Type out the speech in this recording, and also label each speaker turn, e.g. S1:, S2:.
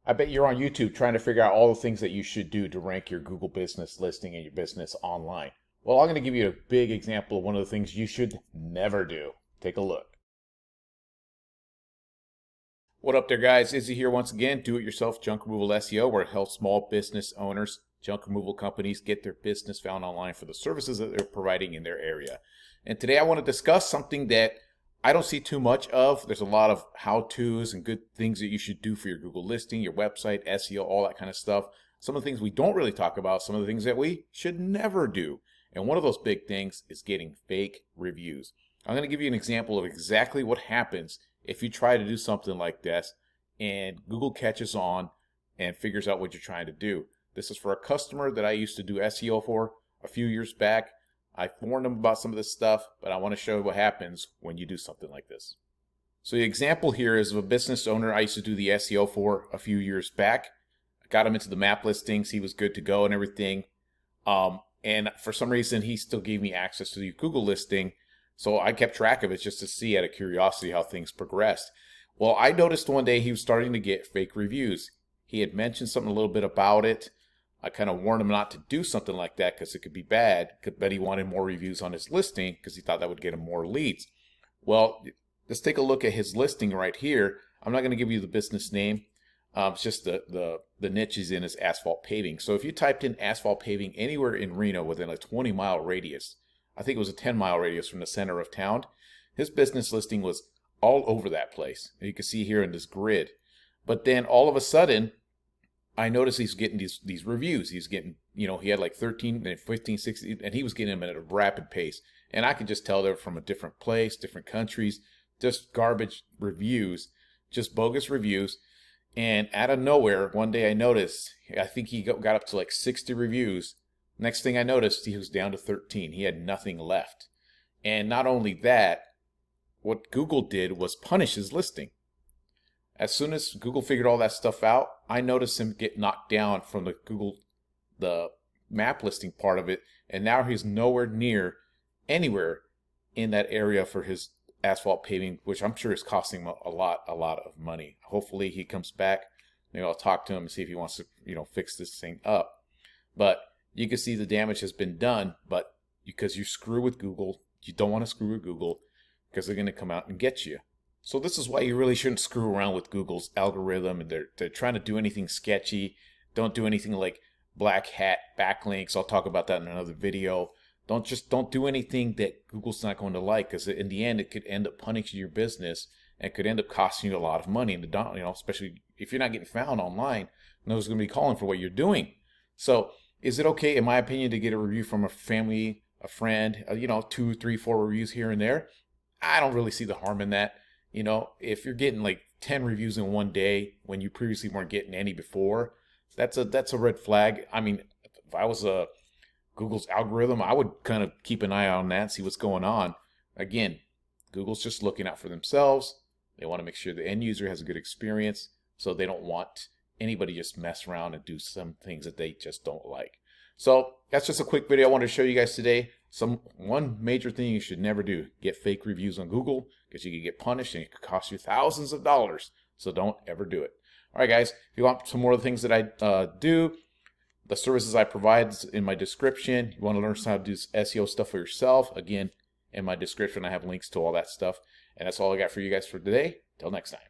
S1: I bet you're on YouTube trying to figure out all the things that you should do to rank your Google business listing and your business online. Well, I'm going to give you a big example of one of the things you should never do. Take a look. What up there, guys? Izzy here once again, do-it-yourself junk removal SEO, where it helps small business owners, junk removal companies get their business found online for the services that they're providing in their area. And today I want to discuss something that I don't see too much of. There's a lot of how-tos and good things that you should do for your Google listing, your website, SEO, all that kind of stuff. Some of the things we don't really talk about, some of the things that we should never do. And one of those big things is getting fake reviews. I'm going to give you an example of exactly what happens if you try to do something like this and Google catches on and figures out what you're trying to do. This is for a customer that I used to do SEO for a few years back. I warned them about some of this stuff, but I want to show you what happens when you do something like this. So the example here is of a business owner I used to do the SEO for a few years back. I got him into the map listings. He was good to go and everything. And for some reason, he still gave me access to the Google listing. So I kept track of it just to see out of curiosity how things progressed. Well, I noticed one day he was starting to get fake reviews. He had mentioned something a little bit about it. I kind of warned him not to do something like that because it could be bad, but he wanted more reviews on his listing because he thought that would get him more leads. Well, let's take a look at his listing right here. I'm not going to give you the business name. It's just the niche is in is asphalt paving. So if you typed in asphalt paving anywhere in Reno within a 20-mile radius, I think it was a 10-mile radius from the center of town, his business listing was all over that place. You can see here in this grid. But then all of a sudden, I noticed he's getting these reviews. He's getting, he had like 13 and 15, 16, and he was getting them at a rapid pace. And I could just tell they're from a different place, different countries, just garbage reviews, just bogus reviews. And out of nowhere, one day I noticed, I think he got up to like 60 reviews. Next thing I noticed, he was down to 13. He had nothing left. And not only that, what Google did was punish his listing. As soon as Google figured all that stuff out, I noticed him get knocked down from the map listing part of it, and now he's nowhere near anywhere in that area for his asphalt paving, which I'm sure is costing him a lot of money. Hopefully he comes back. Maybe I'll talk to him and see if he wants to, fix this thing up. But you can see the damage has been done, but because you screw with Google, you don't want to screw with Google because they're going to come out and get you. So this is why you really shouldn't screw around with Google's algorithm, and they're trying to do anything sketchy. Don't do anything like black hat backlinks. I'll talk about that in another video. Don't do anything that Google's not going to like, because in the end it could end up punishing your business and could end up costing you a lot of money. And especially if you're not getting found online, no one's going to be calling for what you're doing. So is it okay, in my opinion, to get a review from a family, a friend, 2, 3, 4 reviews here and there? I don't really see the harm in that. If you're getting like 10 reviews in one day when you previously weren't getting any before, that's a red flag. I mean, if I was Google's algorithm, I would kind of keep an eye on that, see what's going on. Again, Google's just looking out for themselves. They want to make sure the end user has a good experience, so they don't want anybody just mess around and do some things that they just don't like. So that's just a quick video I wanted to show you guys today. One major thing you should never do: get fake reviews on Google, because you can get punished and it could cost you thousands of dollars. So don't ever do it. All right, guys, if you want some more of the things that I do, the services I provide is in my description. You want to learn how to do SEO stuff for yourself, again, in my description I have links to all that stuff. And that's all I got for you guys for today. Till next time.